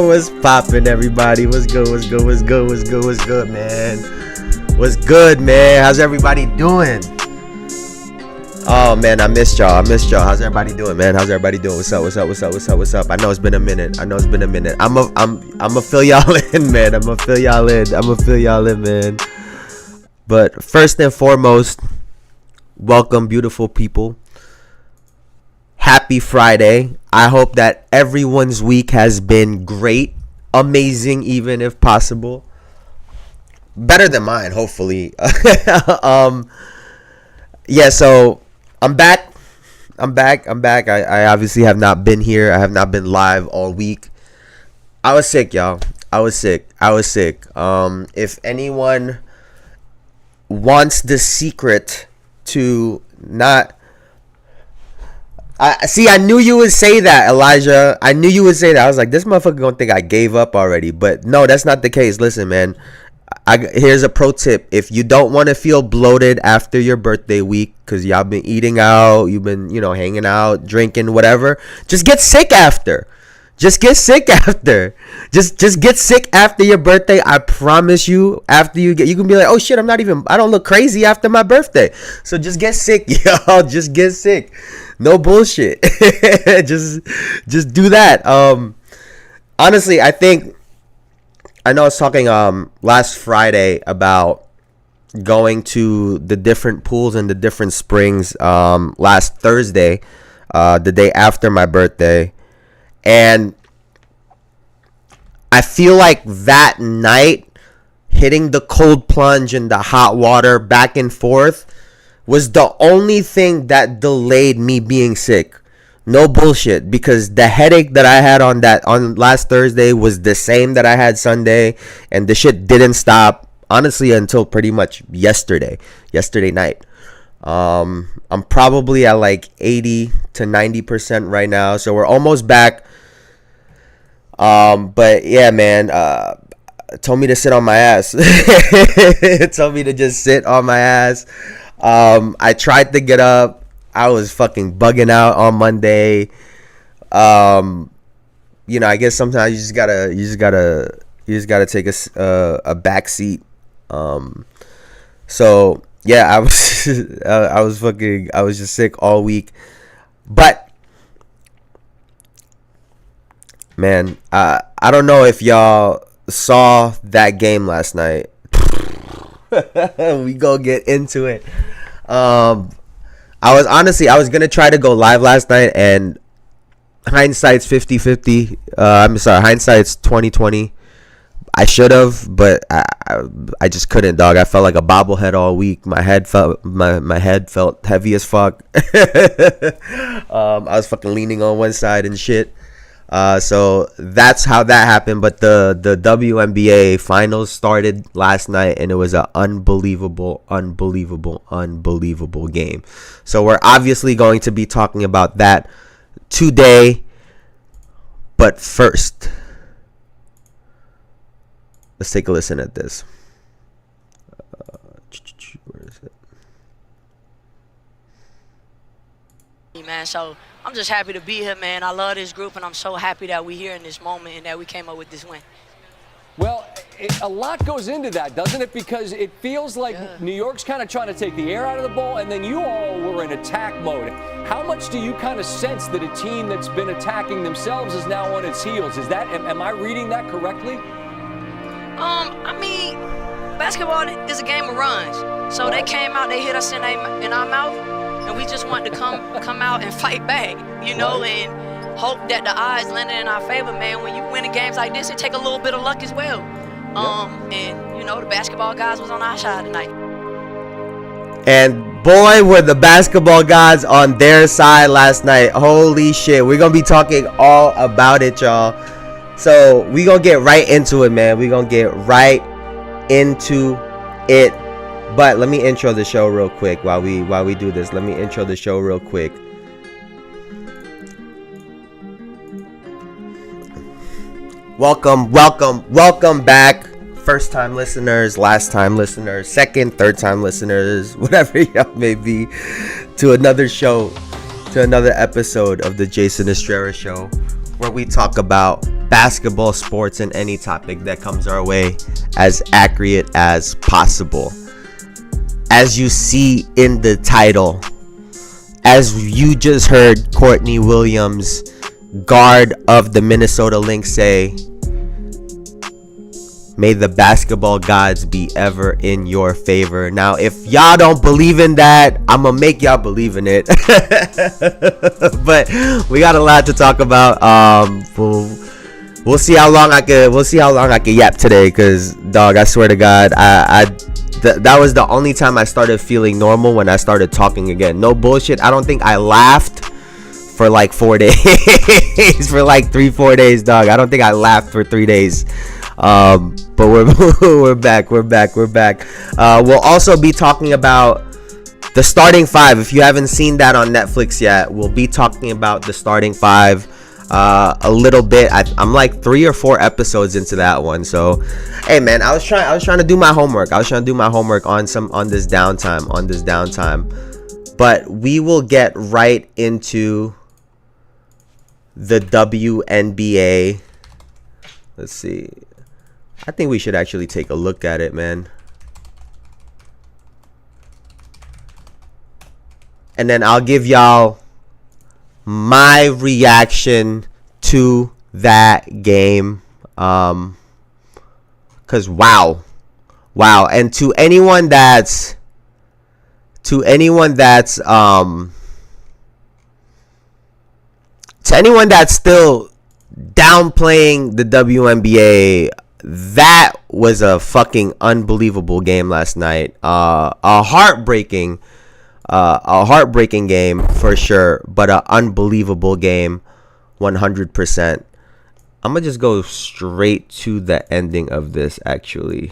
What's poppin', everybody? What's good, man? What's good, man? How's everybody doing? Oh, man, I missed y'all. How's everybody doing, man? What's up? I know it's been a minute. I'ma fill y'all in, man. I'ma fill y'all in, man. But first and foremost, welcome, beautiful people. Happy Friday. I hope that everyone's week has been great, amazing, even if possible. Better than mine, hopefully. Yeah, so I'm back. I obviously have not been here. I have not been live all week. I was sick, y'all. I was sick. If anyone wants the secret to not... I knew you would say that, Elijah. I knew you would say that. I was like, this motherfucker gonna think I gave up already. But no, that's not the case. Listen, man. Here's a pro tip. If you don't want to feel bloated after your birthday week, because y'all been eating out, you've been, hanging out, drinking, whatever, just get sick after. Just get sick after your birthday. I promise you, after you can be like, oh shit, I don't look crazy after my birthday. So just get sick, y'all. Just get sick. No bullshit. just do that. Honestly, I know I was talking last Friday about going to the different pools and the different springs last Thursday, the day after my birthday. And I feel like that night, hitting the cold plunge and the hot water back and forth was the only thing that delayed me being sick. No bullshit, because the headache that I had on last Thursday was the same that I had Sunday, and the shit didn't stop, honestly, until pretty much yesterday night. I'm probably at like 80 to 90% right now, so we're almost back. But yeah, man, told me to sit on my ass. Told me to just sit on my ass. I tried to get up. I was fucking bugging out on Monday. I guess sometimes you just gotta take a back seat. So yeah, I was just sick all week. But man, I don't know if y'all saw that game last night. We gonna get into it. I was gonna try to go live last night, and hindsight's 50-50. Hindsight's 20-20. I should have, but I just couldn't, dog. I felt like a bobblehead all week. My head felt heavy as fuck. I was fucking leaning on one side and shit. So that's how that happened. But the WNBA finals started last night, and it was an unbelievable game. So we're obviously going to be talking about that today. But first, let's take a listen at this. Where is it? Man, so I'm just happy to be here, man. I love this group, and I'm so happy that we're here in this moment and that we came up with this win. Well, a lot goes into that, doesn't it? Because it feels like New York's kind of trying to take the air out of the ball, and then you all were in attack mode. How much do you kind of sense that a team that's been attacking themselves is now on its heels? Am I reading that correctly? Basketball is a game of runs. So they came out, they hit us in our mouth, and we just wanted to come out and fight back, and hope that the odds landed in our favor, man. When you win in games like this, it take a little bit of luck as well. The basketball guys was on our side tonight. And boy, were the basketball guys on their side last night. Holy shit. We're going to be talking all about it, y'all. So we're going to get right into it, man. We're going to get right into it. But let me intro the show real quick while we do this. Let me intro the show real quick. Welcome back. First time listeners, last time listeners, second, third time listeners, whatever y'all may be, to another show to another episode of the Jayson Estrera Show, where we talk about basketball, sports, and any topic that comes our way as accurate as possible. As you see in the title, as you just heard Courtney Williams, guard of the Minnesota Lynx, say, may the basketball gods be ever in your favor. Now, if y'all don't believe in that, I'm gonna make y'all believe in it. But we got a lot to talk about. We'll see how long I can yap today, cause dog, I swear to God, that was the only time I started feeling normal, when I started talking again. No bullshit. I don't think I laughed for like 4 days. For like 3-4 days, dog. I don't think I laughed for 3 days. But we're back. We'll also be talking about the starting five. If you haven't seen that on Netflix yet, we'll be talking about the starting five a little bit. I'm like 3 or 4 episodes into that one. So, hey man, I was trying to do my homework. on this downtime. But we will get right into the WNBA. Let's see. I think we should actually take a look at it, man. And then I'll give y'all my reaction to that game. Cause wow. And to anyone that's still downplaying the WNBA, that was a fucking unbelievable game last night. A heartbreaking game for sure, but an unbelievable game, 100%. I'm gonna just go straight to the ending of this, actually.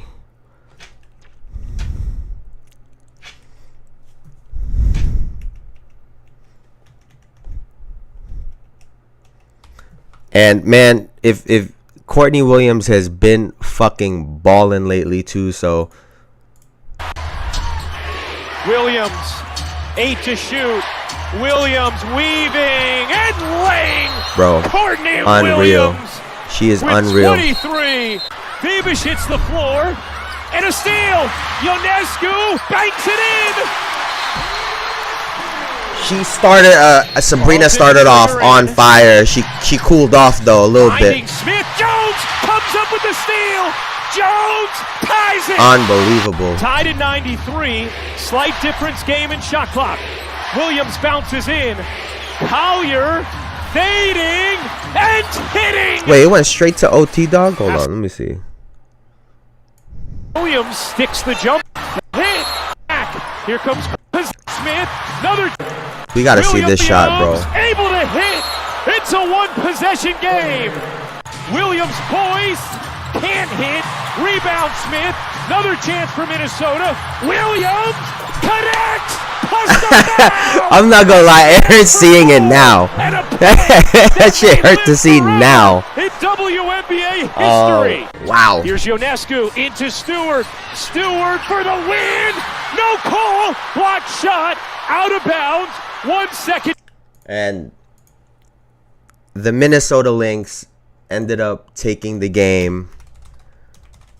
And man, if Courtney Williams has been fucking balling lately too, so Williams, 8 to shoot. Williams weaving and laying. Bro, Courtney unreal. Williams She is with unreal. 23. Bebish hits the floor and a steal. Ionescu banks it in. Sabrina started off on fire. She cooled off though a little bit. Smith Jones comes up with the steal. Jones ties it. Unbelievable. Tied at 93. Slight difference game in shot clock. Williams bounces in. Collier fading and hitting. Wait, it went straight to OT, dog? Hold on, let me see. Williams sticks the jump. Hit. Back. Here comes Smith. Another. We gotta see this shot, bro. Able to hit. It's a one-possession game. Williams poised. Can't hit. Rebound Smith. Another chance for Minnesota. Williams connects. I'm not gonna lie, it hurts seeing it now. That shit hurt to see now. In WNBA history. Wow. Here's Ionescu into Stewart. Stewart for the win. No call. Block shot. Out of bounds. 1 second. And the Minnesota Lynx ended up taking the game.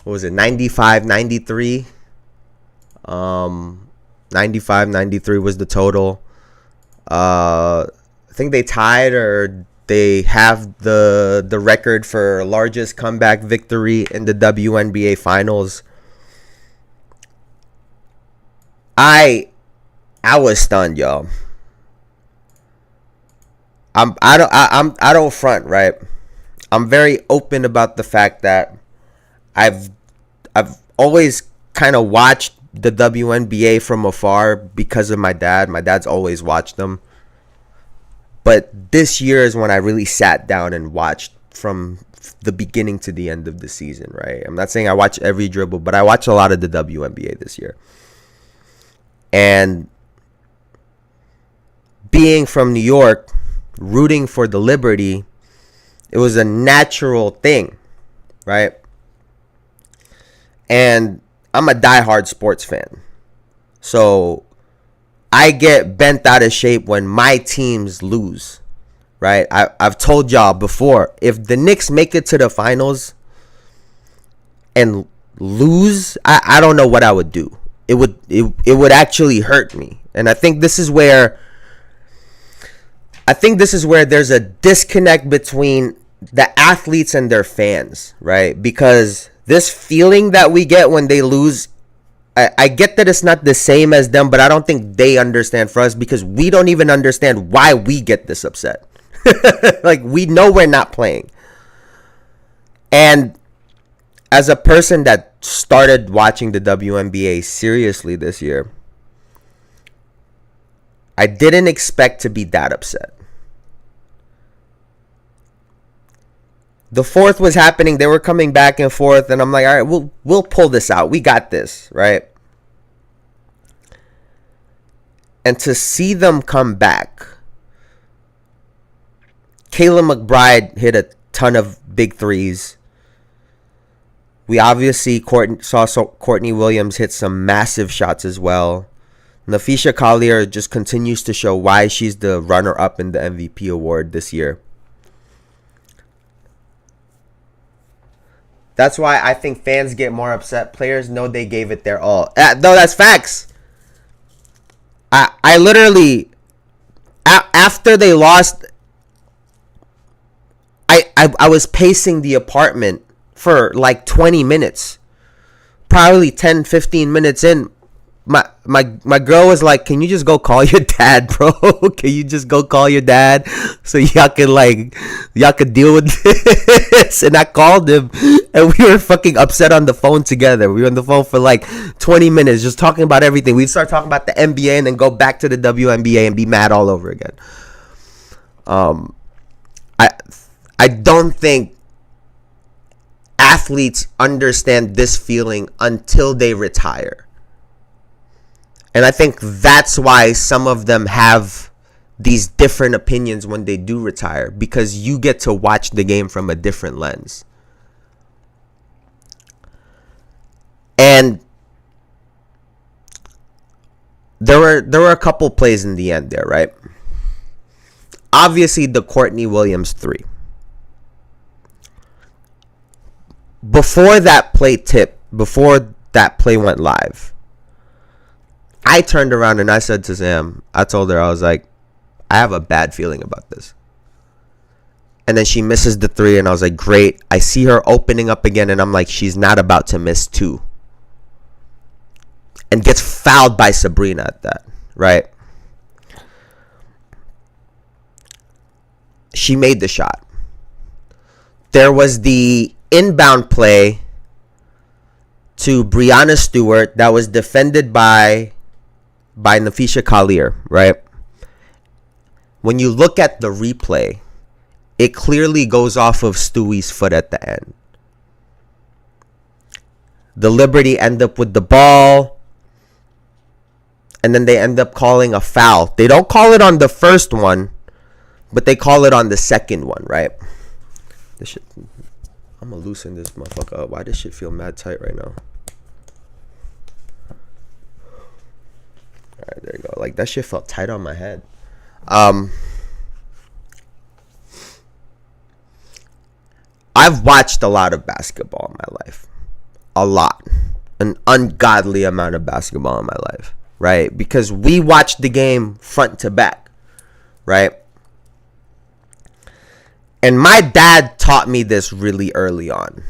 What was it? 95-93. 95-93 was the total. I think they tied, or they have the record for largest comeback victory in the WNBA finals. I was stunned, y'all. I don't front, right? I'm very open about the fact that I've always kind of watched the WNBA from afar because of my dad. My dad's always watched them. But this year is when I really sat down and watched from the beginning to the end of the season, right? I'm not saying I watch every dribble, but I watch a lot of the WNBA this year. And being from New York, rooting for the Liberty, it was a natural thing, right? And I'm a diehard sports fan. So I get bent out of shape when my teams lose, right? I've told y'all before, if the Knicks make it to the finals and lose, I don't know what I would do. It would actually hurt me. And I think this is where there's a disconnect between the athletes and their fans, right? Because this feeling that we get when they lose, I get that it's not the same as them, but I don't think they understand for us because we don't even understand why we get this upset. Like, we know we're not playing. And as a person that started watching the WNBA seriously this year, I didn't expect to be that upset. The fourth was happening. They were coming back and forth, and I'm like, all right, we'll pull this out. We got this, right? And to see them come back, Kayla McBride hit a ton of big threes. We obviously saw Courtney Williams hit some massive shots as well. Nafisha Collier just continues to show why she's the runner-up in the MVP award this year. That's why I think fans get more upset. Players know they gave it their all. No, that's facts. I literally, after they lost, I was pacing the apartment for like 20 minutes. Probably 10, 15 minutes in. My girl was like, can you just go call your dad, bro? Can you just go call your dad so y'all could deal with this? And I called him, and we were fucking upset on the phone together. We were on the phone for like 20 minutes just talking about everything. We'd start talking about the NBA and then go back to the WNBA and be mad all over again. I don't think athletes understand this feeling until they retire. And I think that's why some of them have these different opinions when they do retire, because you get to watch the game from a different lens. And there were a couple plays in the end there, right? Obviously, the Courtney Williams 3. Before that play went live, I turned around and I said to Sam, I told her, I was like, I have a bad feeling about this. And then she misses the 3, and I was like, great. I see her opening up again, and I'm like, she's not about to miss 2. And gets fouled by Sabrina at that, right? She made the shot. There was the inbound play to Breanna Stewart that was defended by Nafisha Collier, right? When you look at the replay, it clearly goes off of Stewie's foot at the end. The Liberty end up with the ball, and then they end up calling a foul. They don't call it on the first one, but they call it on the second one, right? This shit, I'm gonna loosen this motherfucker up. Why does shit feel mad tight right now? Alright, there you go. Like, that shit felt tight on my head. I've watched a lot of basketball in my life. A lot. An ungodly amount of basketball in my life. Right? Because we watched the game front to back. Right? And my dad taught me this really early on.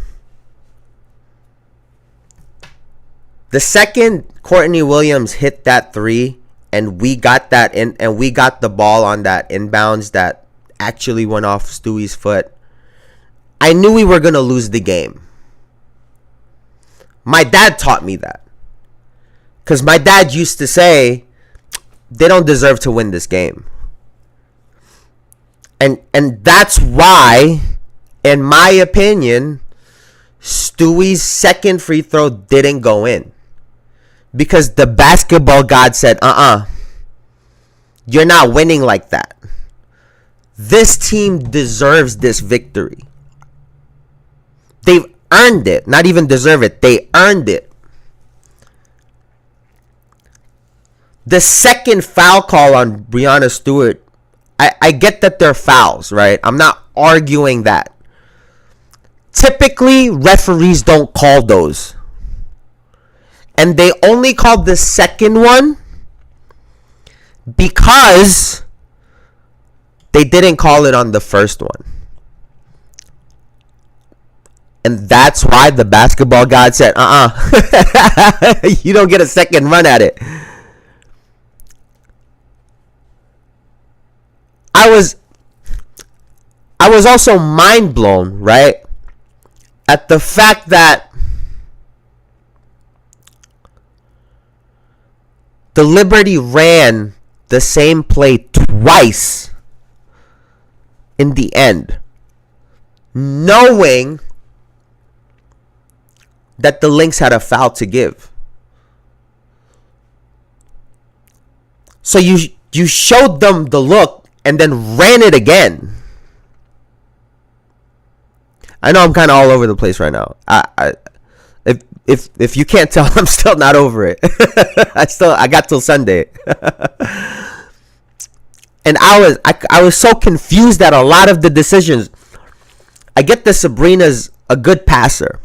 The second Courtney Williams hit that 3 and we got that in, and we got the ball on that inbounds that actually went off Stewie's foot, I knew we were going to lose the game. My dad taught me that. Because my dad used to say, they don't deserve to win this game. And that's why, in my opinion, Stewie's second free throw didn't go in. Because the basketball god said, you're not winning like that. This team deserves this victory. They've earned it. Not even deserve it. They earned it. The second foul call on Breonna Stewart, I get that they're fouls, right? I'm not arguing that. Typically, referees don't call those. And they only called the second one because they didn't call it on the first one. And that's why the basketball god said, you don't get a second run at it. I was also mind blown, right? At the fact that the Liberty ran the same play twice in the end, knowing that the Lynx had a foul to give. So you showed them the look and then ran it again. I know I'm kind of all over the place right now. If you can't tell, I'm still not over it. I got till Sunday. And I was so confused at a lot of the decisions. I get that Sabrina's a good passer.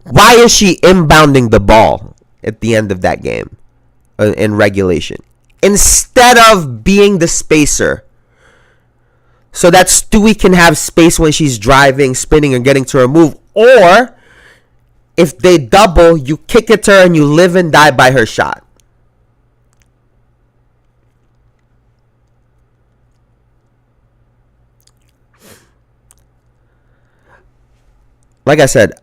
Why is she inbounding the ball at the end of that game in regulation instead of being the spacer so that Stewie can have space when she's driving, spinning, and getting to her move? Or if they double, you kick it to her and you live and die by her shot. Like I said,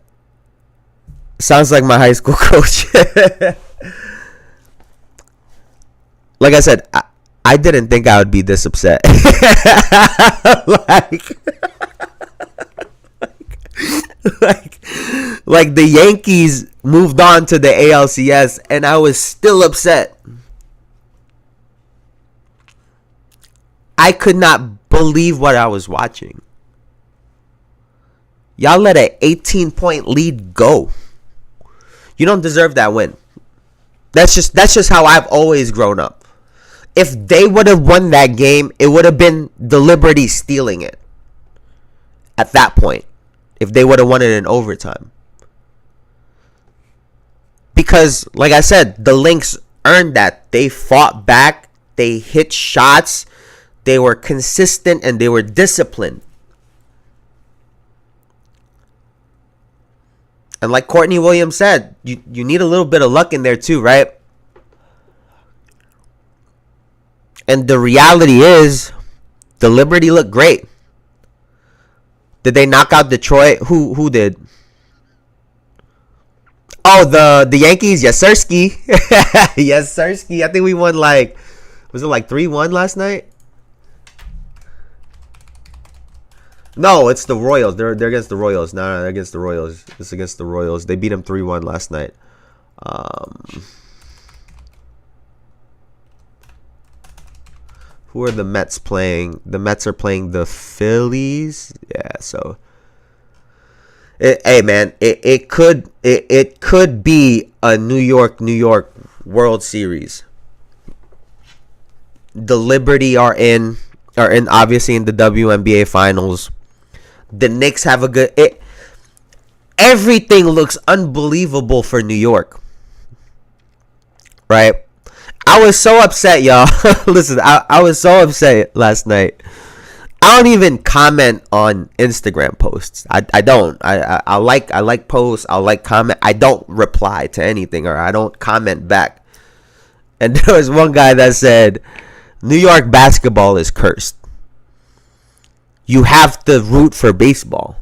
sounds like my high school coach. Like I said, I didn't think I would be this upset. like the Yankees moved on to the ALCS and I was still upset. I could not believe what I was watching. Y'all let an 18-point lead go. You don't deserve that win. That's just how I've always grown up. If they would have won that game, it would have been the Liberty stealing it. At that point, if they would have won it in overtime. Because, like I said, the Lynx earned that. They fought back. They hit shots. They were consistent and they were disciplined. And like Courtney Williams said, you need a little bit of luck in there too, right? And the reality is, the Liberty looked great. Did they knock out Detroit? Who did? Oh, the Yankees. Yes, Sirski. Yes, Sirski. I think we won was it 3-1 last night? No, it's the Royals. They're against the Royals. No, they're against the Royals. It's against the Royals. They beat them 3-1 last night. Who are the Mets playing? The Mets are playing the Phillies. Yeah, so hey man, it could be a New York World Series. The Liberty are in obviously in the WNBA finals. The Knicks have a good everything looks unbelievable for New York. Right? I was so upset, y'all. Listen, I was so upset last night. I don't even comment on Instagram posts. I don't. I like posts. I like comment. I don't reply to anything or I don't comment back. And there was one guy that said, New York basketball is cursed. You have to root for baseball.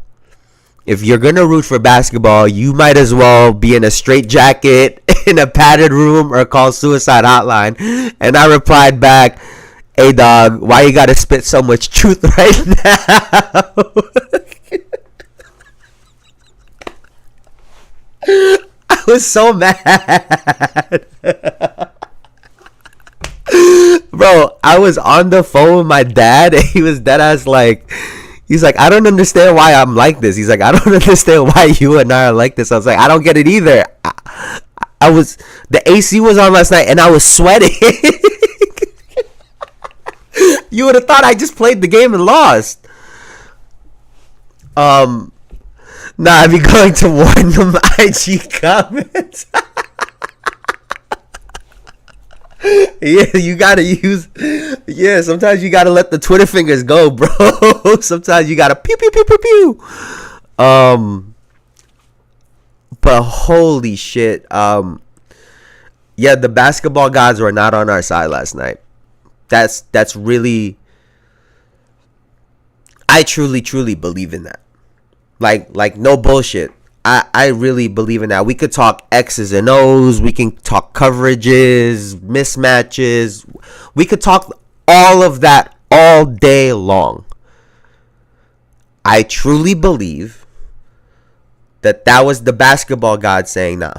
If you're going to root for basketball, you might as well be in a straitjacket, in a padded room, or call suicide hotline. And I replied back, hey, dog, why you got to spit so much truth right now? I was so mad. Bro, I was on the phone with my dad, and he was dead ass he's like, I don't understand why I'm like this. He's like, I don't understand why you and I are like this. I was like, I don't get it either. the AC was on last night and I was sweating. You would have thought I just played the game and lost. Nah, I'd be going to warn them IG comments. Yeah, you gotta use. Yeah, sometimes you gotta let the Twitter fingers go, bro. Sometimes you gotta pew pew pew pew pew. But holy shit. Yeah, the basketball gods were not on our side last night. That's really. I truly believe in that. Like no bullshit. I really believe in that. We could talk X's and O's. We can talk coverages, mismatches. We could talk all of that all day long. I truly believe that was the basketball god saying nah.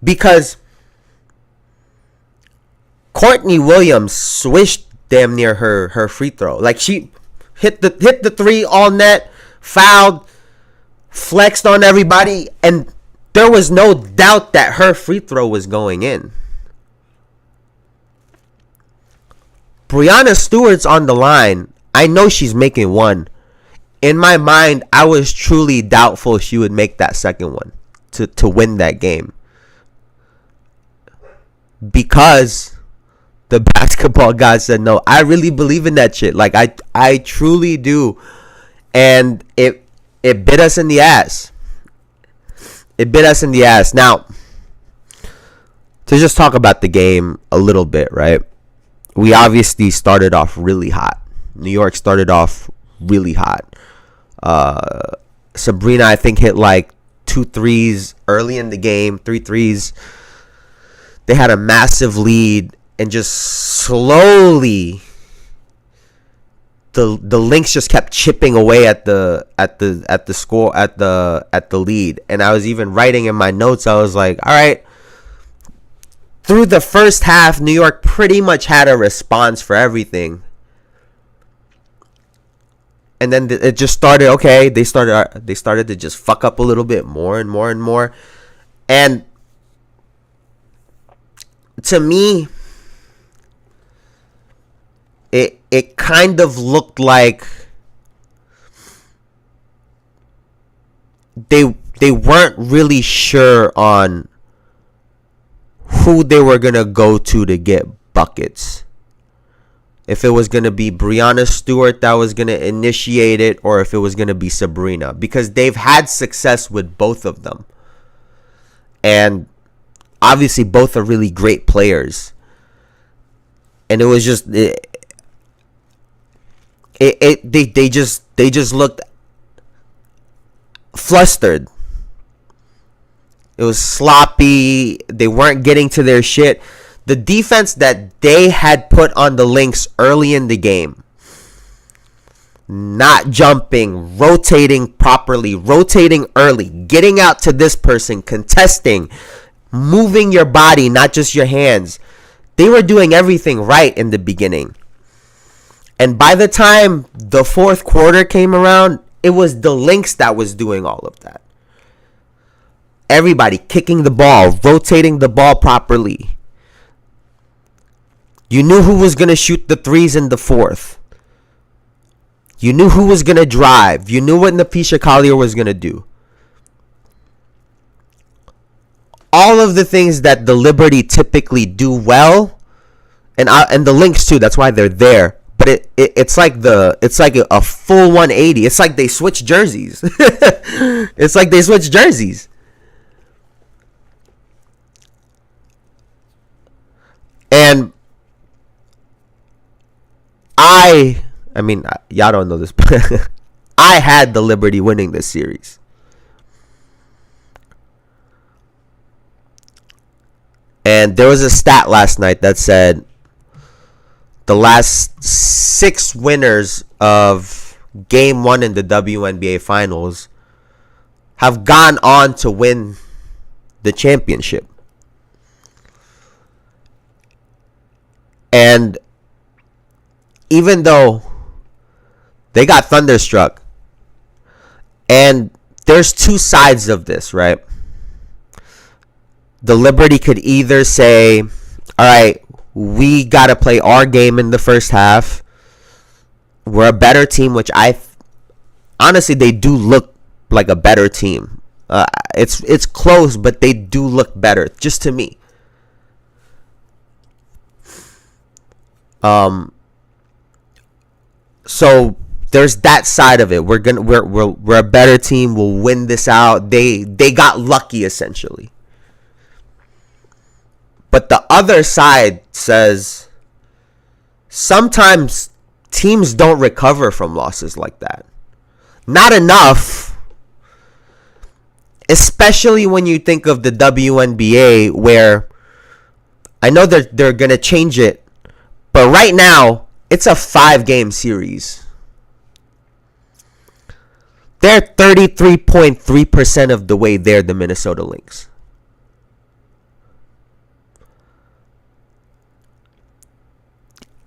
Because Courtney Williams swished damn near her free throw. Like she hit the three all net, fouled, flexed on everybody, and there was no doubt that her free throw was going in. Brianna Stewart's on the line. I know she's making one. In my mind, I was truly doubtful she would make that second one to win that game. Because the basketball god said no. I really believe in that shit. Like I truly do. And it bit us in the ass. It bit us in the ass. Now, to just talk about the game a little bit, right? We obviously started off really hot. New York started off really hot. Sabrina, I think, hit like 2 threes early in the game. 3 threes. They had a massive lead, and just slowly the Lynx just kept chipping away at the score at the lead. And I was even writing in my notes, I was like, all right, through the first half, New York pretty much had a response for everything. And then it just started, okay, they started to just fuck up a little bit more and more and more. And to me, it kind of looked like they weren't really sure on who they were going to go to get buckets. If it was going to be Brianna Stewart that was going to initiate it, or if it was going to be Sabrina. Because they've had success with both of them. And obviously both are really great players. And it was just they just looked flustered. It was sloppy. They weren't getting to their shit. The defense that they had put on the Lynx early in the game, not jumping, rotating properly, rotating early, getting out to this person, contesting, moving your body, not just your hands. They were doing everything right in the beginning. And by the time the fourth quarter came around, it was the Lynx that was doing all of that. Everybody kicking the ball, rotating the ball properly. You knew who was going to shoot the threes in the fourth. You knew who was going to drive. You knew what Napisha Collier was going to do. All of the things that the Liberty typically do well, and the Lynx too, that's why they're there. But it's like a full 180. It's like they switch jerseys. It's like they switch jerseys. And I mean, y'all don't know this, but I had the Liberty winning this series. And there was a stat last night that said the last 6 winners of Game 1 in the WNBA Finals have gone on to win the championship. And even though they got thunderstruck, and there's 2 sides of this, right? the Liberty could either say, all right, we got to play our game in the first half. We're a better team, which honestly, they do look like a better team. It's close, but they do look better, just to me. So there's that side of it. We're a better team. We'll win this out. They got lucky, essentially. But the other side says sometimes teams don't recover from losses like that. Not enough. Especially when you think of the WNBA, where I know they're going to change it, but right now it's a 5-game series. They're 33.3% of the way there, the Minnesota Lynx.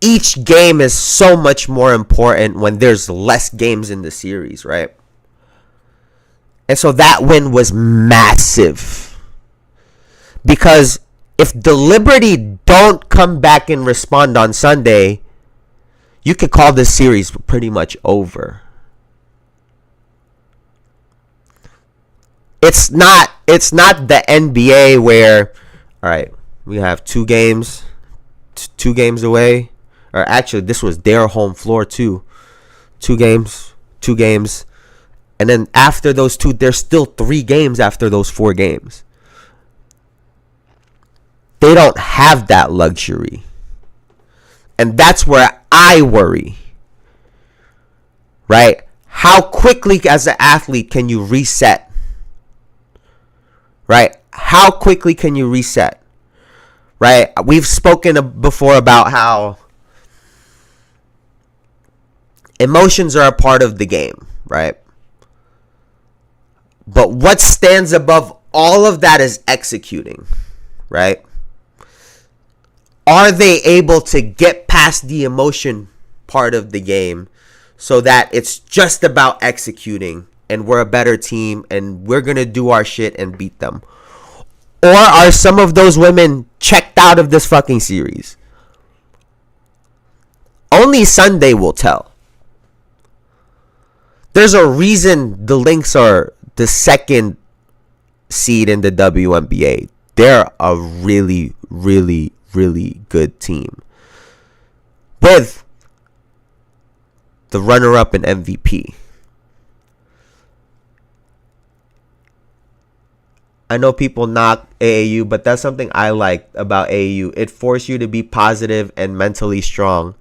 Each game is so much more important when there's less games in the series, right? And so that win was massive. Because if the Liberty don't come back and respond on Sunday, you could call this series pretty much over. It's not the NBA where, all right, we have 2 games away. Or actually, this was their home floor too. 2 games. And then after those 2, there's still 3 games after those 4 games. They don't have that luxury. And that's where I worry. Right? How quickly as an athlete can you reset? Right? How quickly can you reset? Right? We've spoken before about how emotions are a part of the game, right? But what stands above all of that is executing, right? Are they able to get past the emotion part of the game so that it's just about executing and we're a better team and we're going to do our shit and beat them? Or are some of those women checked out of this fucking series? Only Sunday will tell. There's a reason the Lynx are the 2nd seed in the WNBA. They're a really, really, really good team. With the runner-up and MVP. I know people knock AAU, but that's something I like about AAU. It forced you to be positive and mentally strong.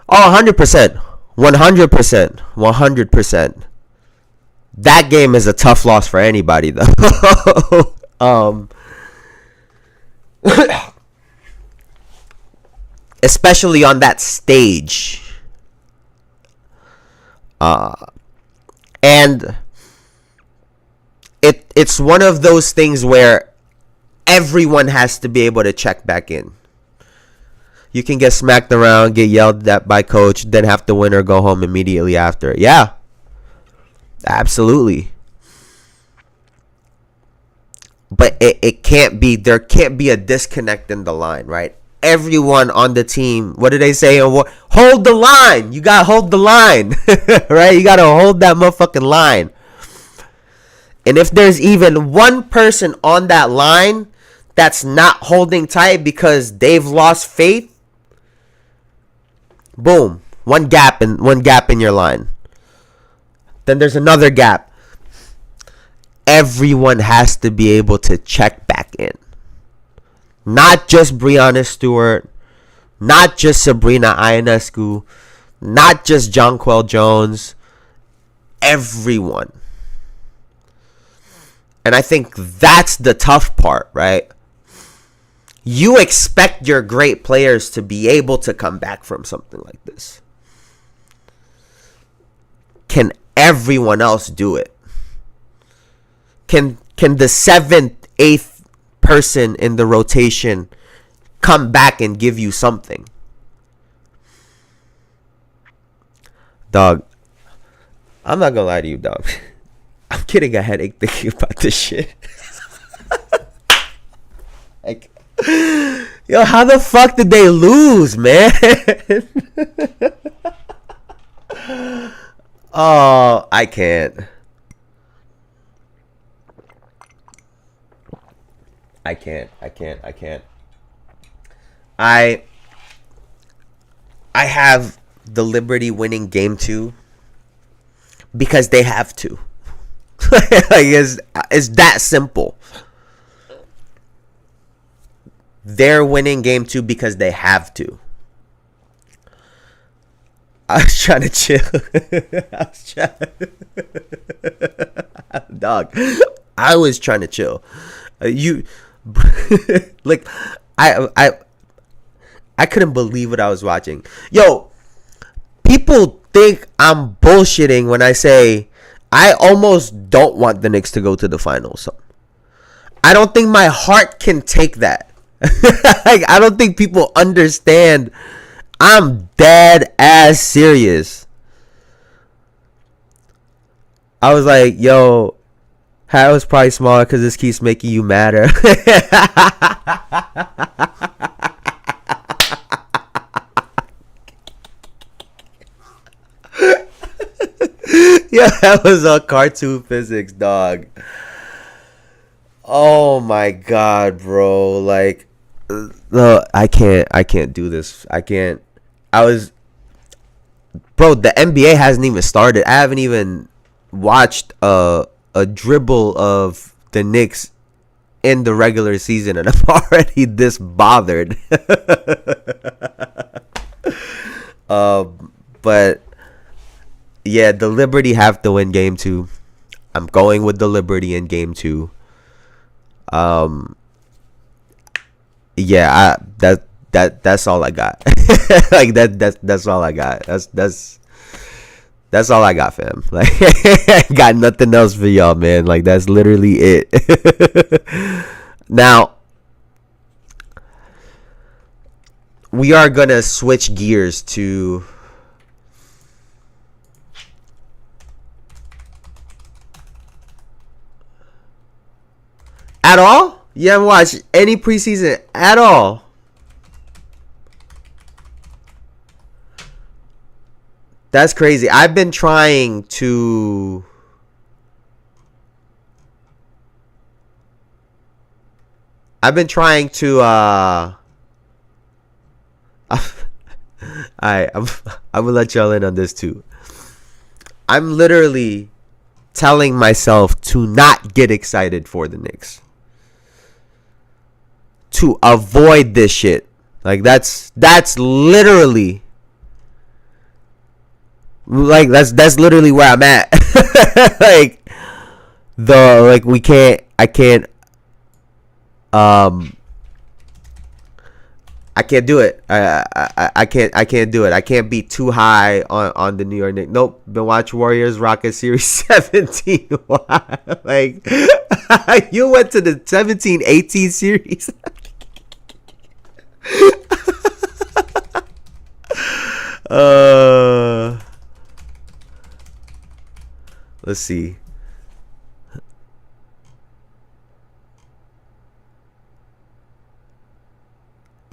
Oh, 100%. 100%. That game is a tough loss for anybody, though. Especially on that stage. And it's one of those things where everyone has to be able to check back in. You can get smacked around, get yelled at by coach, then have to win or go home immediately after. Yeah. Absolutely. But it can't be, there can't be a disconnect in the line, right? Everyone on the team, what do they say? Hold the line. You got to hold the line, right? You got to hold that motherfucking line. And if there's even one person on that line that's not holding tight because they've lost faith, boom, one gap in your line. Then there's another gap. Everyone has to be able to check back in. Not just Breonna Stewart, not just Sabrina Ionescu, not just Jonquel Jones. Everyone. And I think that's the tough part, right? You expect your great players to be able to come back from something like this. Can everyone else do it? Can the 7th, 8th person in the rotation come back and give you something? Dog, I'm not gonna lie to you, dog. I'm getting a headache thinking about this shit. Like, yo, how the fuck did they lose, man? Oh, I can't. I have the Liberty winning game 2 because they have to. Like, it's that simple. They're winning game 2 because they have to. I was trying to chill. Dog. I was trying to chill. You like I couldn't believe what I was watching. Yo, people think I'm bullshitting when I say I almost don't want the Knicks to go to the finals. I don't think my heart can take that. Like, I don't think people understand. I'm dead ass serious. I was like, yo, hat was probably smaller because this keeps making you madder. Yeah, that was a cartoon physics, dog. Oh my god, bro. Like, no, I can't do this. Bro, the NBA hasn't even started. I haven't even watched a dribble of the Knicks in the regular season, and I'm already this bothered. But yeah, the Liberty have to win game 2. I'm going with the Liberty in game 2. Yeah, that's all I got. Like, that's all I got. That's all I got, fam. Like, I got nothing else for y'all, man. Like, that's literally it. Now, we are gonna switch gears to at all? You haven't watched any preseason at all? That's crazy. I've been trying to I'm gonna let y'all in on this too. I'm literally telling myself to not get excited for the Knicks, to avoid this shit. Like, that's literally, like, that's literally where I'm at. Like, I can't do it. I can't do it. I can't be too high on the New York Knicks. Nope. Been watching Warriors Rockets series 17. Like, you went to the 17-18 series. Let's see.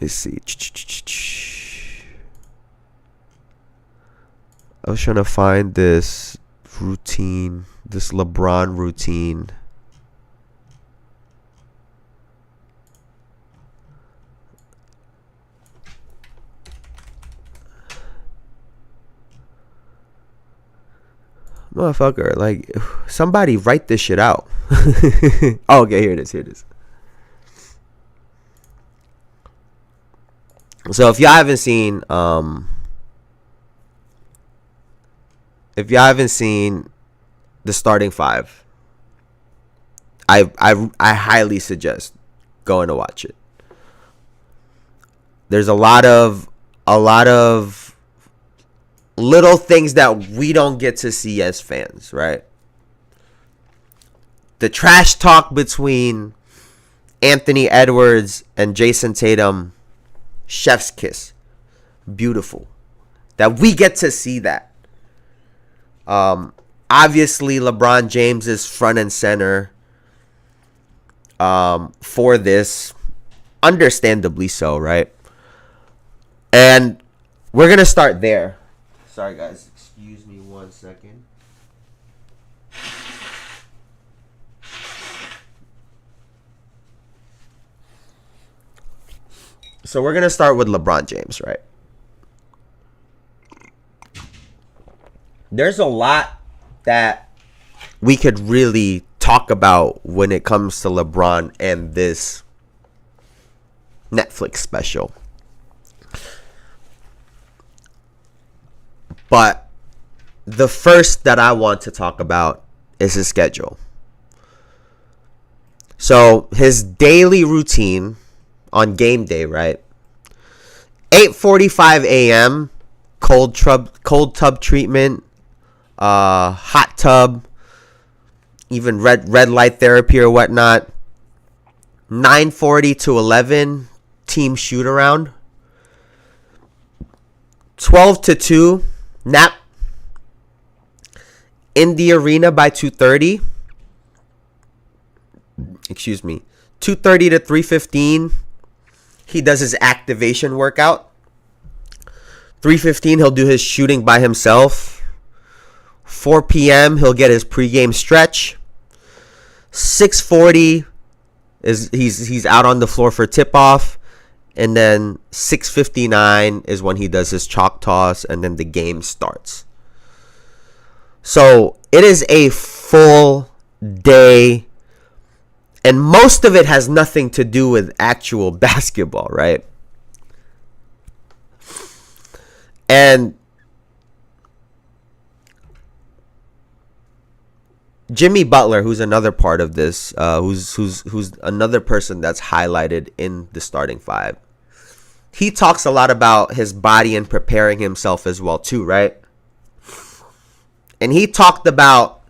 Let's see. I was trying to find this routine, this LeBron routine. Motherfucker, like, somebody write this shit out. Oh, okay, here it is. So if y'all haven't seen the starting five, I highly suggest going to watch it. There's a lot of little things that we don't get to see as fans, right? The trash talk between Anthony Edwards and Jayson Tatum, chef's kiss. Beautiful. That we get to see that. Obviously, LeBron James is front and center for this. understandably so, right? And we're going to start there. Sorry, guys. Excuse me 1 second. So we're going to start with LeBron James, right? There's a lot that we could really talk about when it comes to LeBron and this Netflix special. But the first that I want to talk about is his schedule. So his daily routine on game day, right? 8:45 a.m. cold tub treatment, hot tub, even red light therapy or whatnot. 9:40 to 11 team shoot around. 12 to 2 nap. In the arena by 2:30. Excuse me. 2:30 to 3:15. He does his activation workout. 3:15 he'll do his shooting by himself. 4 p.m. he'll get his pregame stretch. 6:40 is he's out on the floor for tip-off. And then 6:59 is when he does his chalk toss, and then the game starts. So it is a full day, and most of it has nothing to do with actual basketball, right? And Jimmy Butler, who's another part of this, who's another person that's highlighted in the starting five. He talks a lot about his body and preparing himself as well too, right? And he talked about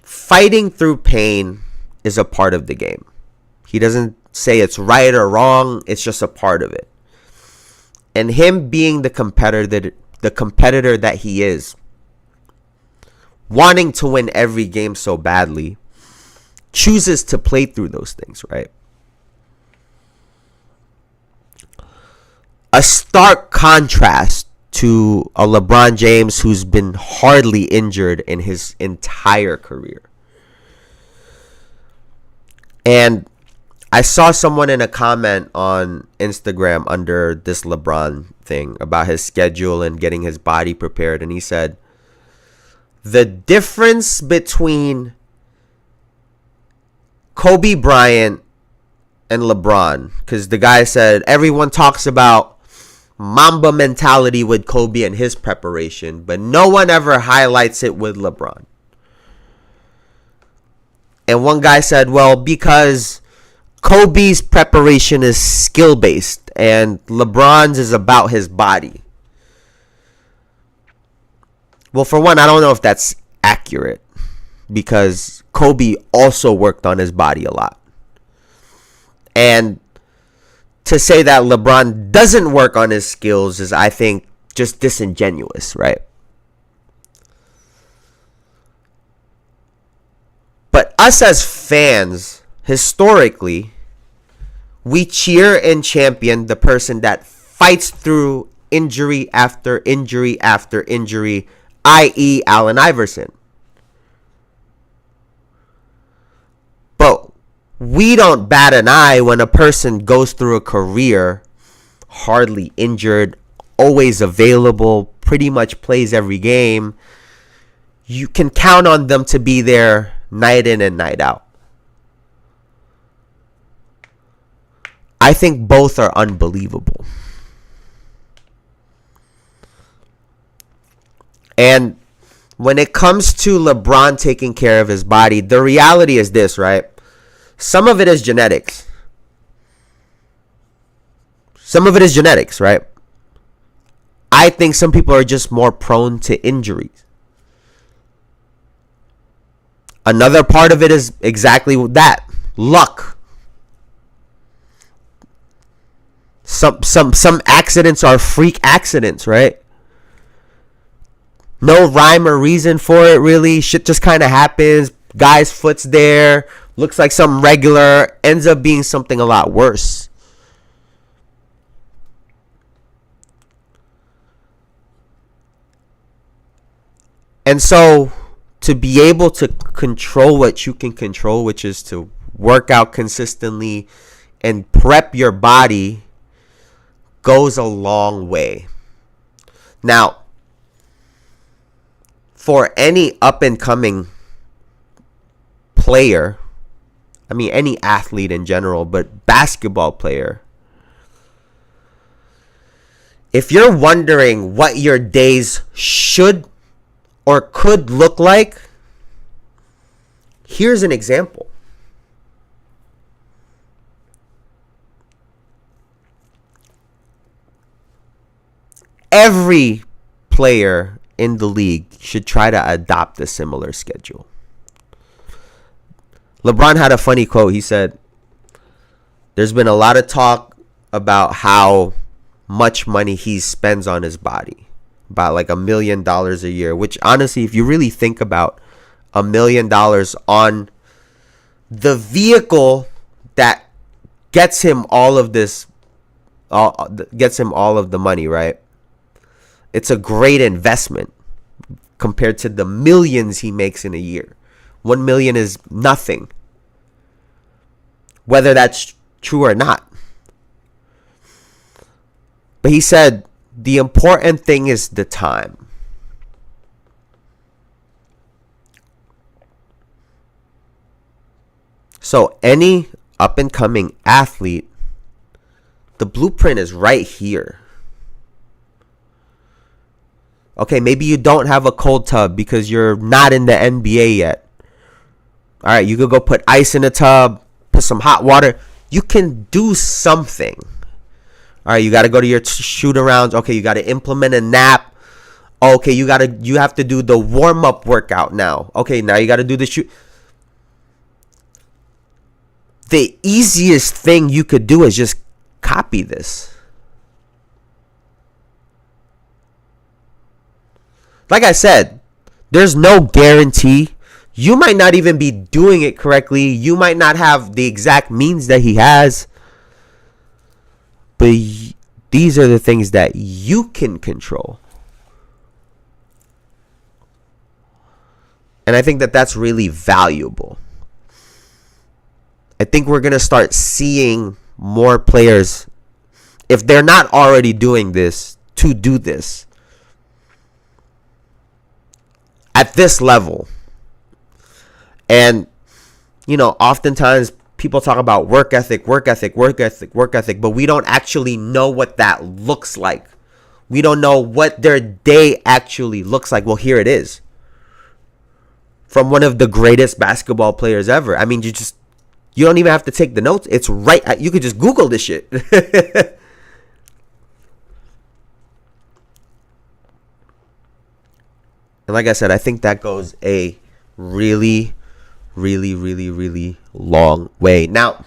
fighting through pain is a part of the game. He doesn't say it's right or wrong, it's just a part of it. And him being the competitor that he is, wanting to win every game so badly, chooses to play through those things, right? A stark contrast to a LeBron James who's been hardly injured in his entire career. And I saw someone in a comment on Instagram under this LeBron thing about his schedule and getting his body prepared, and he said, the difference between Kobe Bryant and LeBron, because the guy said everyone talks about Mamba mentality with Kobe and his preparation, but no one ever highlights it with LeBron. And one guy said, well, because Kobe's preparation is skill-based and LeBron's is about his body. Well, for one, I don't know if that's accurate, because Kobe also worked on his body a lot. And to say that LeBron doesn't work on his skills is, I think, just disingenuous, right? But us as fans, historically, we cheer and champion the person that fights through injury after injury after injury, i.e. Allen Iverson. But we don't bat an eye when a person goes through a career hardly injured, always available, pretty much plays every game. You can count on them to be there night in and night out. I think both are unbelievable. And when it comes to LeBron taking care of his body, the reality is this, right? Some of it is genetics. Some of it is genetics, right? I think some people are just more prone to injuries. Another part of it is exactly that. Luck. Some accidents are freak accidents, right? No rhyme or reason for it, really. Shit just kind of happens. Guy's foot's there. looks like something regular, ends up being something a lot worse. And so to be able to control what you can control, which is to work out consistently and prep your body, goes a long way. Now, for any up and coming player, I mean any athlete in general, but basketball player, if you're wondering what your days should or could look like, here's an example. Every player in the league should try to adopt a similar schedule. LeBron had a funny quote. He said, there's been a lot of talk about how much money he spends on his body. About like $1 million a year. Which honestly, if you really think about $1 million on the vehicle that gets him all of this, gets him all of the money, right? It's a great investment compared to the millions he makes in a year. 1 million is nothing, whether that's true or not. But he said the important thing is the time. So any up and coming athlete, the blueprint is right here. Okay, maybe you don't have a cold tub because you're not in the NBA yet. All right, you could go put ice in the tub, put some hot water. You can do something. All right, you got to go to your shoot arounds. Okay, you got to implement a nap. Okay, you have to do the warm up workout now. Okay, now you got to do the shoot. The easiest thing you could do is just copy this. Like I said, there's no guarantee. You might not even be doing it correctly. You might not have the exact means that he has. But these are the things that you can control. And I think that that's really valuable. I think we're going to start seeing more players, if they're not already doing this, to do this at this level. And, you know, oftentimes people talk about work ethic, but we don't actually know what that looks like. We don't know what their day actually looks like. Well, here it is. From one of the greatest basketball players ever. I mean, you don't even have to take the notes. It's right. You could just Google this shit. And like I said, I think that goes a really, really, really, really long way. Now,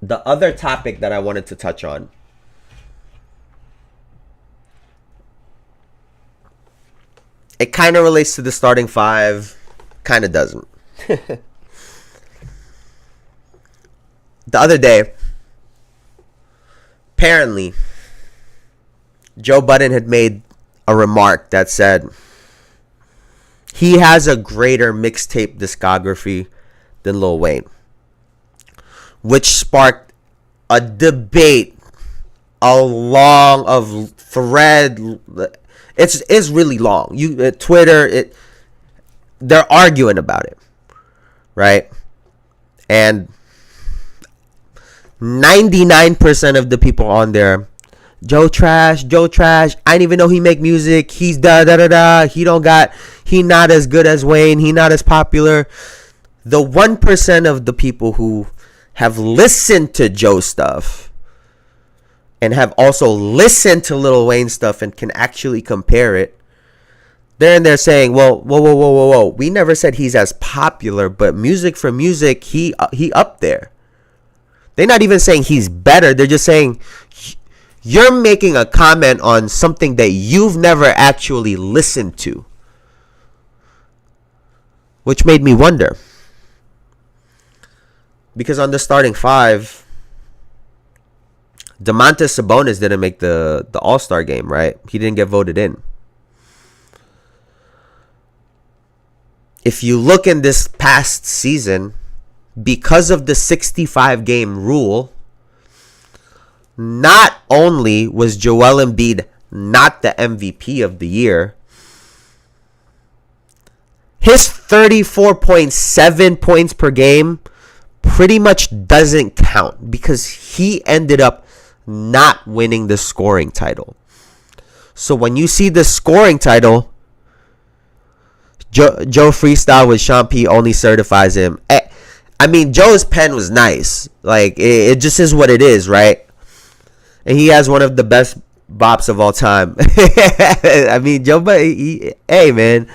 the other topic that I wanted to touch on, it kind of relates to the starting five, kind of doesn't. The other day, apparently, Joe Budden had made a remark that said he has a greater mixtape discography than Lil Wayne, which sparked a debate, a long of thread. It's really long. Twitter, they're arguing about it, right? And 99% of the people on there, Joe trash. I didn't even know he make music. He's da. He not as good as Wayne. He not as popular. The 1% of the people who have listened to Joe stuff and have also listened to Lil Wayne stuff and can actually compare it, they're in there saying, well, whoa. We never said he's as popular, but music for music, he up there. They're not even saying he's better. They're just saying you're making a comment on something that you've never actually listened to. which made me wonder. Because on the starting five, Domantas Sabonis didn't make the All-Star game, right? He didn't get voted in. If you look in this past season, because of the 65-game rule, not only was Joel Embiid not the MVP of the year, his 34.7 points per game pretty much doesn't count because he ended up not winning the scoring title. So when you see the scoring title, Joe Freestyle with Sean P only certifies him. I mean, Joe's pen was nice. Like, it just is what it is, right? And he has one of the best bops of all time. I mean, Joe, but hey, man.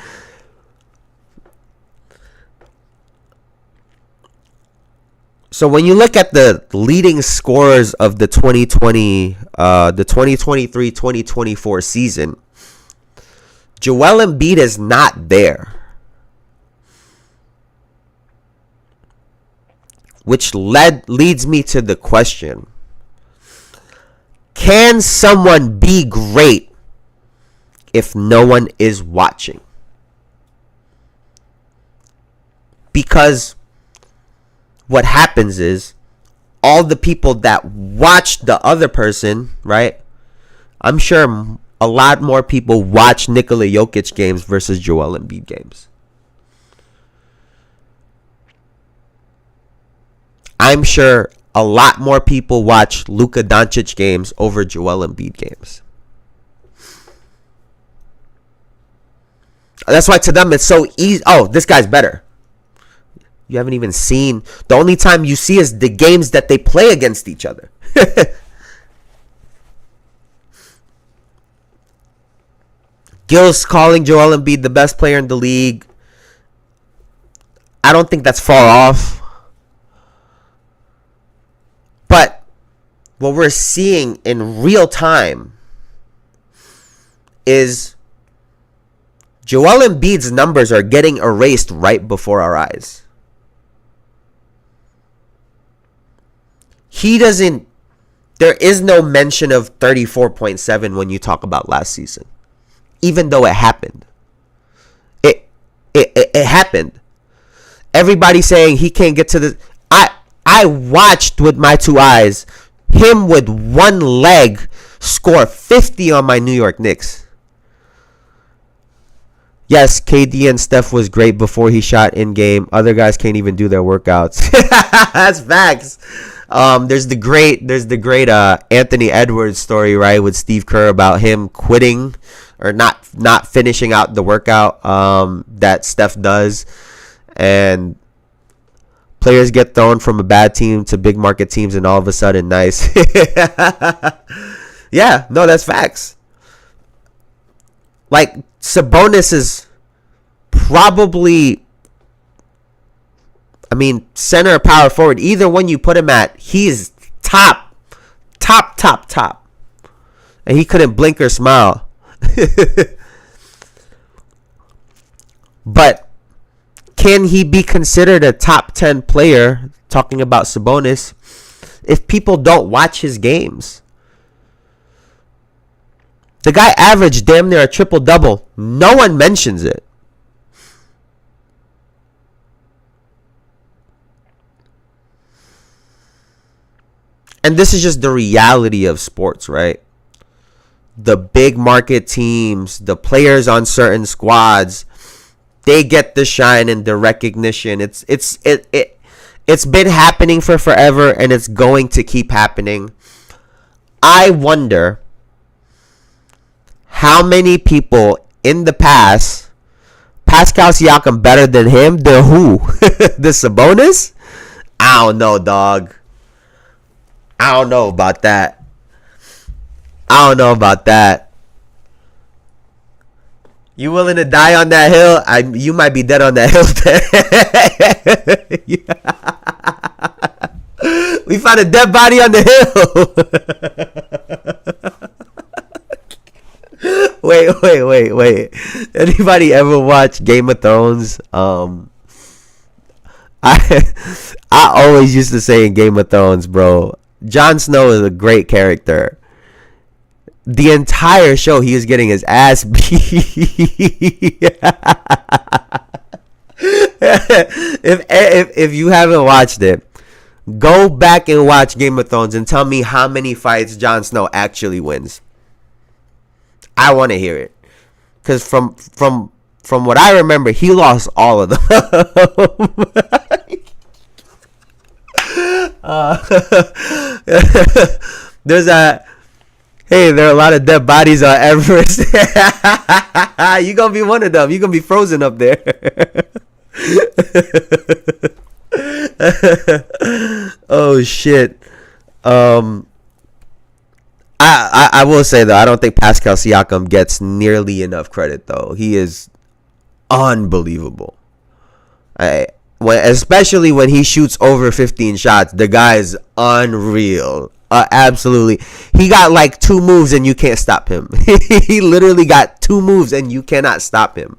So when you look at the leading scorers of the 2023-2024 season, Joel Embiid is not there. Which leads me to the question. Can someone be great if no one is watching? Because what happens is all the people that watch the other person, right? I'm sure a lot more people watch Nikola Jokic games versus Joel Embiid games. I'm sure a lot more people watch Luka Doncic games over Joel Embiid games. That's why to them it's so easy. Oh, this guy's better. You haven't even seen. The only time you see is the games that they play against each other. Gil's calling Joel Embiid the best player in the league. I don't think that's far off. But what we're seeing in real time is Joel Embiid's numbers are getting erased right before our eyes. There is no mention of 34.7 when you talk about last season. Even though it happened. It happened. Everybody saying he can't get to the... I watched with my two eyes him with one leg score 50 on my New York Knicks. Yes, KD and Steph was great before he shot in game. Other guys can't even do their workouts. That's facts. There's the great Anthony Edwards story, right, with Steve Kerr about him quitting or not finishing out the workout that Steph does, and players get thrown from a bad team to big market teams, and all of a sudden, nice. Yeah, no, that's facts. Like, Sabonis is probably, I mean, center or power forward. Either one you put him at, he's top. And he couldn't blink or smile. But can he be considered a top 10 player, talking about Sabonis, if people don't watch his games? The guy averaged damn near a triple-double. No one mentions it. And this is just the reality of sports, right? The big market teams, the players on certain squads, they get the shine and the recognition. It's been happening for forever, and it's going to keep happening. I wonder how many people in the past, Pascal Siakam better than him? The who? The Sabonis? I don't know, dog. I don't know about that. You willing to die on that hill? You might be dead on that hill. We found a dead body on the hill. Wait. Anybody ever watch Game of Thrones? I always used to say in Game of Thrones, bro, Jon Snow is a great character. The entire show, he was getting his ass beat. if you haven't watched it, go back and watch Game of Thrones and tell me how many fights Jon Snow actually wins. I want to hear it, because from what I remember, he lost all of them. There's a hey, there are a lot of dead bodies on Everest. You gonna be one of them. You gonna be frozen up there. Oh shit. I will say though, I don't think Pascal Siakam gets nearly enough credit though. He is unbelievable. Especially when he shoots over 15 shots, the guy is unreal. Absolutely. He got like 2 moves and you can't stop him. He literally got 2 moves and you cannot stop him.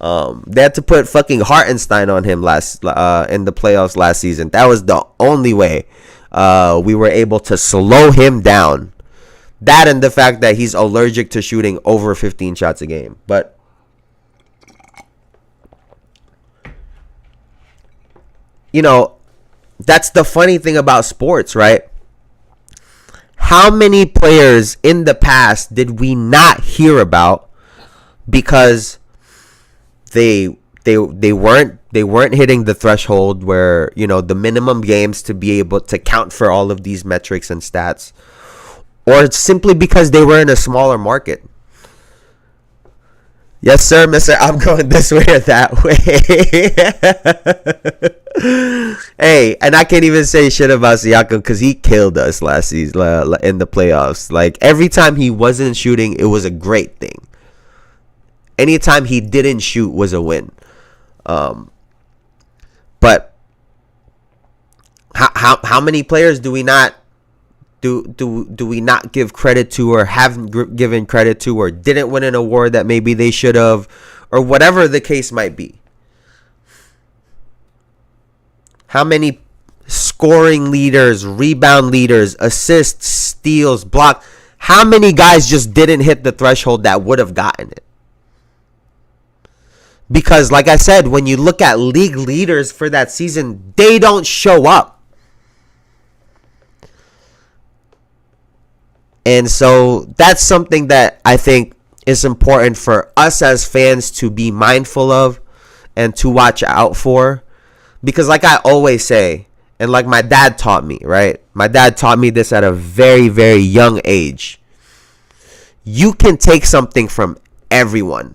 They had to put fucking Hartenstein on him in the playoffs last season. That was the only way we were able to slow him down. That and the fact that he's allergic to shooting over 15 shots a game. But you know, that's the funny thing about sports, right? How many players in the past did we not hear about because they weren't hitting the threshold where, you know, the minimum games to be able to count for all of these metrics and stats, or simply because they were in a smaller market? Yes, sir, mister. I'm going this way or that way. Hey, and I can't even say shit about Siakam because he killed us last season in the playoffs. Like, every time he wasn't shooting, it was a great thing. Anytime he didn't shoot was a win. But how many players do we not do we not give credit to, or haven't given credit to, or didn't win an award that maybe they should have, or whatever the case might be? How many scoring leaders, rebound leaders, assists, steals, block? How many guys just didn't hit the threshold that would have gotten it? Because, like I said, when you look at league leaders for that season, they don't show up. And so that's something that I think is important for us as fans to be mindful of and to watch out for. Because like I always say, and like my dad taught me, right? My dad taught me this at a very, very young age. You can take something from everyone.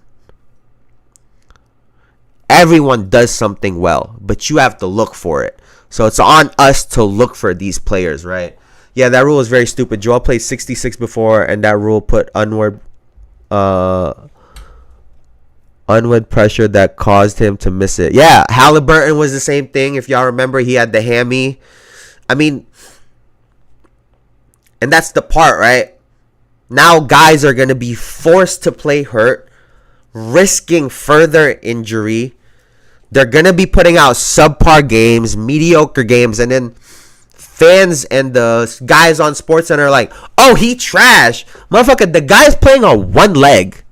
Everyone does something well, but you have to look for it. So it's on us to look for these players, right? Yeah, that rule is very stupid. Joel played 66 before, and that rule put onward pressure that caused him to miss it. Yeah, Halliburton was the same thing. If y'all remember, he had the hammy. I mean, and that's the part, right? Now guys are going to be forced to play hurt, risking further injury. They're going to be putting out subpar games, mediocre games, and then fans and the guys on SportsCenter are like, oh, he trash. Motherfucker, the guy's playing on one leg.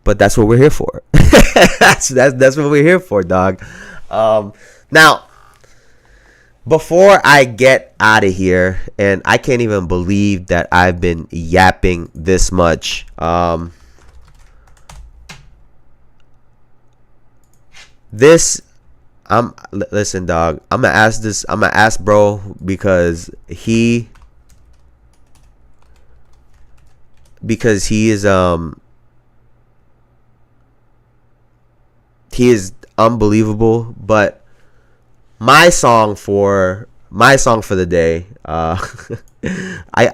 But that's what we're here for. that's what we're here for, dog. Now, before I get out of here, and I can't even believe that I've been yapping this much. Listen, dog. I'm gonna ask bro, because he is unbelievable. But my song for the day, I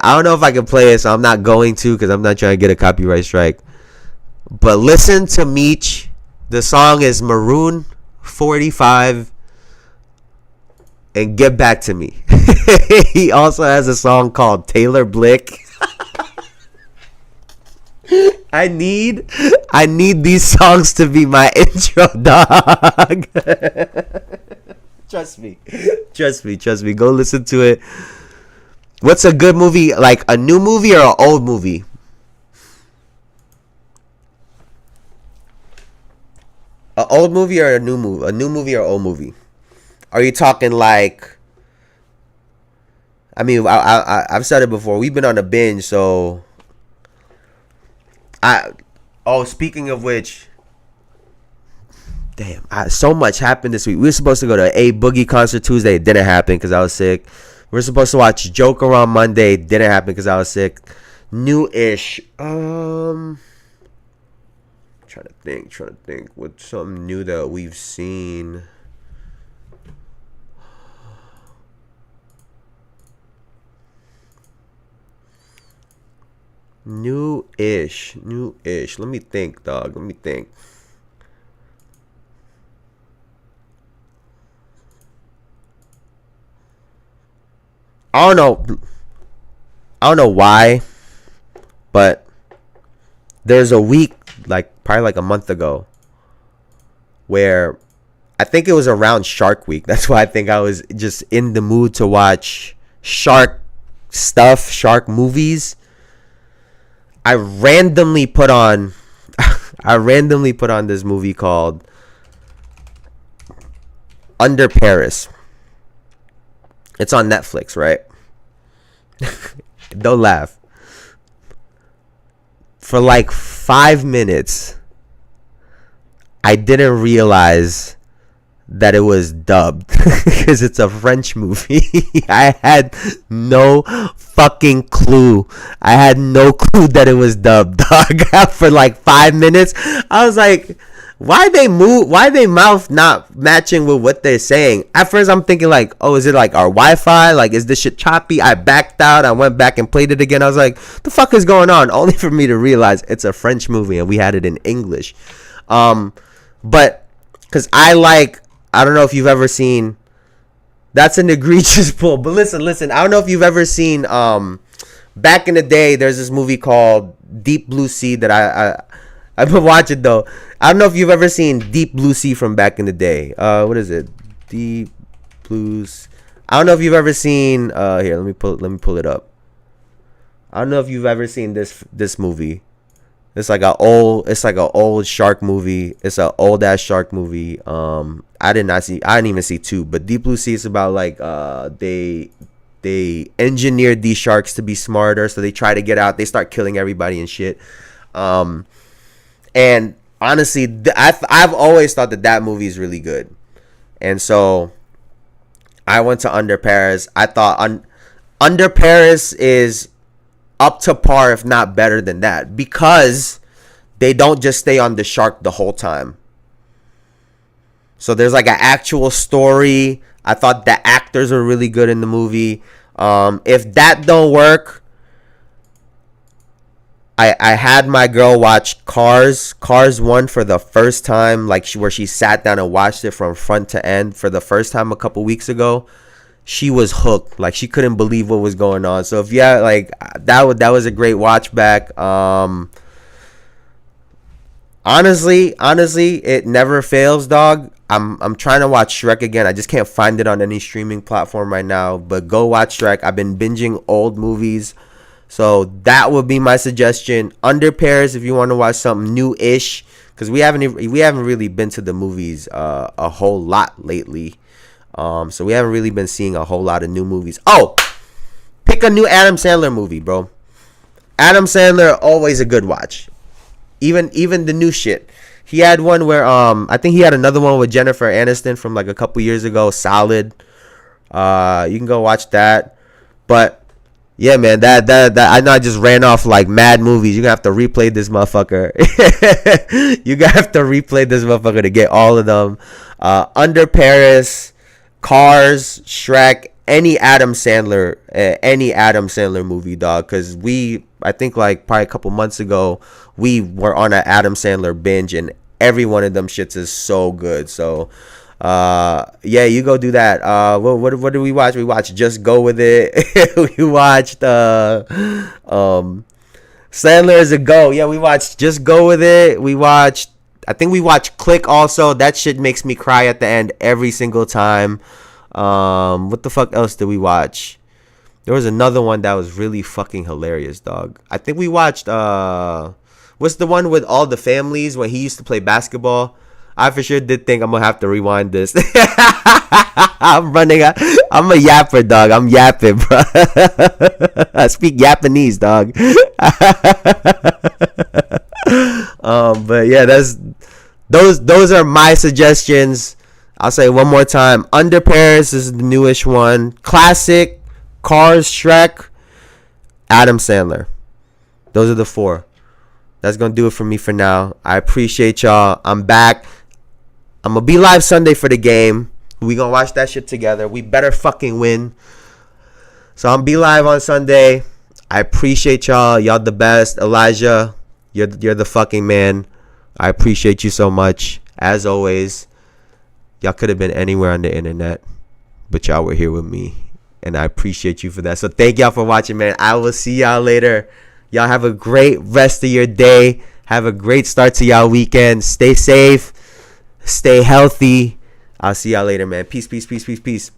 don't know if I can play it, so I'm not going to, because I'm not trying to get a copyright strike. But listen to Meech. The song is Maroon 45, and get back to me. He also has a song called Taylor Blick. I need these songs to be my intro, dog. Trust me. Go listen to it. What's a good movie? Like a new movie or an old movie? An old movie or a new movie? A new movie or old movie? Are you talking like? I mean, I've said it before. We've been on a binge, so. Speaking of which, damn, so much happened this week. We were supposed to go to a Boogie concert Tuesday. It didn't happen because I was sick. We were supposed to watch Joker on Monday. It didn't happen because I was sick. New-ish. Trying to think. What's something new that we've seen? New-ish. Let me think, dog. I don't know why, but there's a week, probably like a month ago, where I think it was around Shark Week. That's why I think I was just in the mood to watch shark stuff, shark movies. I randomly put on this movie called Under Paris. It's on Netflix, right? Don't laugh. For like 5 minutes, I didn't realize that it was dubbed because it's a French movie. I had no fucking clue. I had no clue that it was dubbed, dog. For like 5 minutes, I was like, why they mouth not matching with what they're saying? At first I'm thinking like, oh, is it like our Wi-Fi? Like, is this shit choppy? I backed out. I went back and played it again. I was like, the fuck is going on? Only for me to realize it's a French movie and we had it in English. But because I don't know if you've ever seen, that's an egregious pull, but listen, I don't know if you've ever seen, back in the day, there's this movie called Deep Blue Sea that I've been watching though. I don't know if you've ever seen Deep Blue Sea from back in the day. What is it? Deep Blues. I don't know if you've ever seen, here, let me pull it up. I don't know if you've ever seen this movie. It's like an old shark movie. It's an old ass shark movie. I didn't even see two, but Deep Blue Sea is about like they engineered these sharks to be smarter, so they try to get out. They start killing everybody and shit. And honestly, I've always thought that movie is really good, and so I went to Under Paris. I thought Under Paris is up to par, if not better than that, because they don't just stay on the shark the whole time. So there's like an actual story. I thought the actors were really good in the movie. If that don't work, I had my girl watch Cars 1 for the first time, where she sat down and watched it from front to end for the first time a couple weeks ago. She was hooked. Like, she couldn't believe what was going on. So if that was a great watch back. Honestly, it never fails, dog. I'm trying to watch Shrek again. I just can't find it on any streaming platform right now. But go watch Shrek. I've been binging old movies, so that would be my suggestion. Under Paris, if you want to watch something new-ish, because we haven't really been to the movies a whole lot lately. So we haven't really been seeing a whole lot of new movies. Oh, pick a new Adam Sandler movie, bro. Adam Sandler, always a good watch. Even the new shit. He had one where I think he had another one with Jennifer Aniston from like a couple years ago. Solid. You can go watch that. But yeah, man, that I know I just ran off like mad movies. You're gonna have to replay this motherfucker. You gonna have to replay this motherfucker to get all of them. Under Paris, Cars, Shrek, any Adam Sandler movie, dog. Because I think like probably a couple months ago, we were on an Adam Sandler binge, and every one of them shits is so good. So, yeah, you go do that. What did we watch? We watched Just Go With It. We watched Sandler is a go. Yeah, we watched Just Go With It. I think we watched Click also. That shit makes me cry at the end every single time. What the fuck else did we watch? There was another one that was really fucking hilarious, dog. I think we watched what's the one with all the families when he used to play basketball? I for sure did think I'm gonna have to rewind this. I'm a yapper, dog. I'm yapping, bro. I speak Japanese, dog. But yeah, those are my suggestions. I'll say it one more time. Under Paris is the newish one. Classic, Cars, Shrek, Adam Sandler. Those are the 4. That's going to do it for me for now. I appreciate y'all. I'm back. I'm going to be live Sunday for the game. We going to watch that shit together. We better fucking win. So I'm be live on Sunday. I appreciate y'all. Y'all the best. Elijah, you're the fucking man. I appreciate you so much. As always, y'all could have been anywhere on the internet, but y'all were here with me. And I appreciate you for that. So thank y'all for watching, man. I will see y'all later. Y'all have a great rest of your day. Have a great start to y'all weekend. Stay safe. Stay healthy. I'll see y'all later, man. Peace, peace, peace, peace, peace.